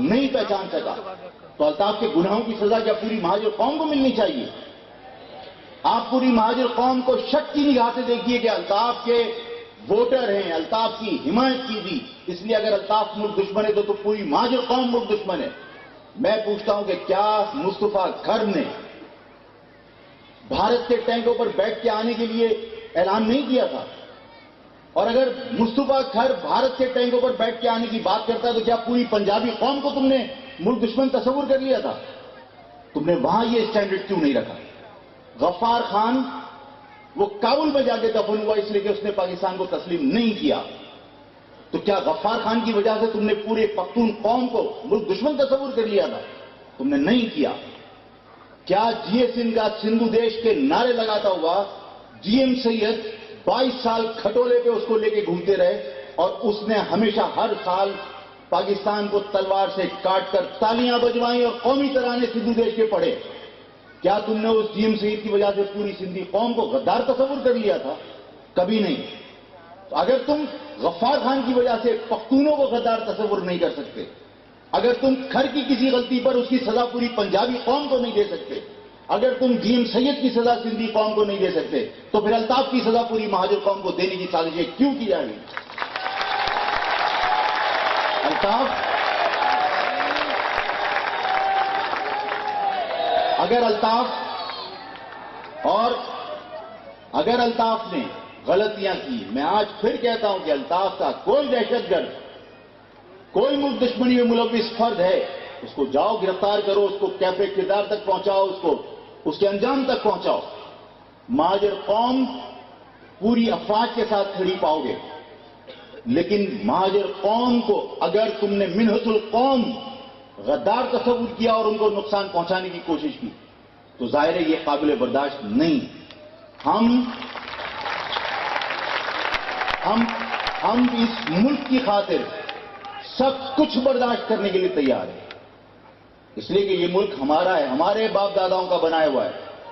نہیں پہچان سکا تو الطاف کے گناہوں کی سزا کیا پوری مہاجر قوم کو ملنی چاہیے؟ آپ پوری مہاجر قوم کو شک کی نگاہ سے دیکھیے کہ الطاف کے ووٹر ہیں، الطاف کی حمایت کیجیے، اس لیے اگر الطاف ملک دشمن ہے تو پوری مہاجر قوم ملک دشمن ہے۔ میں پوچھتا ہوں کہ کیا مصطفیٰ گھر نے بھارت کے ٹینکوں پر بیٹھ کے آنے کے لیے اعلان نہیں کیا تھا؟ اور اگر مصطفیٰ گھر بھارت کے ٹینکوں پر بیٹھ کے آنے کی بات کرتا ہے تو کیا پوری پنجابی قوم کو تم نے ملک دشمن تصور کر لیا تھا؟ تم نے وہاں یہ اسٹینڈرڈ کیوں نہیں رکھا؟ غفار خان وہ کابل میں جا کے دفن ہوا اس لیے کہ اس نے پاکستان کو تسلیم نہیں کیا، تو کیا غفار خان کی وجہ سے تم نے پورے پختون قوم کو ملک دشمن تصور کر لیا تھا؟ تم نے نہیں کیا۔ کیا جی اے سندھ کا سندھو دیش کے نعرے لگاتا ہوا جی ایم سید 22 سال کھٹولے پہ اس کو لے کے گھومتے رہے اور اس نے ہمیشہ ہر سال پاکستان کو تلوار سے کاٹ کر تالیاں بجوائیں اور قومی ترانے سندھو دیش کے پڑھے؟ کیا تم نے اس جی ایم سید کی وجہ سے پوری سندھی قوم کو غدار تصور کر لیا تھا؟ کبھی نہیں۔ تو اگر تم غفار خان کی وجہ سے پختونوں کو غدار تصور نہیں کر سکتے، اگر تم گھر کی کسی غلطی پر اس کی سزا پوری پنجابی قوم کو نہیں دے سکتے، اگر تم جی ایم سید کی سزا سندھی قوم کو نہیں دے سکتے، تو پھر الطاف کی سزا پوری مہاجر قوم کو دینے کی سازشیں کیوں کی جا رہی؟ اگر الطاف نے غلطیاں کی، میں آج پھر کہتا ہوں کہ الطاف کا کوئی دہشت گرد، کوئی ملک دشمنی میں ملوث فرد ہے، اس کو جاؤ گرفتار کرو، اس کو کیفے کردار تک پہنچاؤ، اس کے انجام تک پہنچاؤ۔ مہاجر قوم پوری افواج کے ساتھ کھڑی پاؤ گے، لیکن مہاجر قوم کو اگر تم نے منحت القوم غدار تصور کیا اور ان کو نقصان پہنچانے کی کوشش کی تو ظاہر ہے یہ قابل برداشت نہیں۔ ہم اس ملک کی خاطر سب کچھ برداشت کرنے کے لیے تیار ہیں، اس لیے کہ یہ ملک ہمارا ہے، ہمارے باپ داداؤں کا بنایا ہوا ہے۔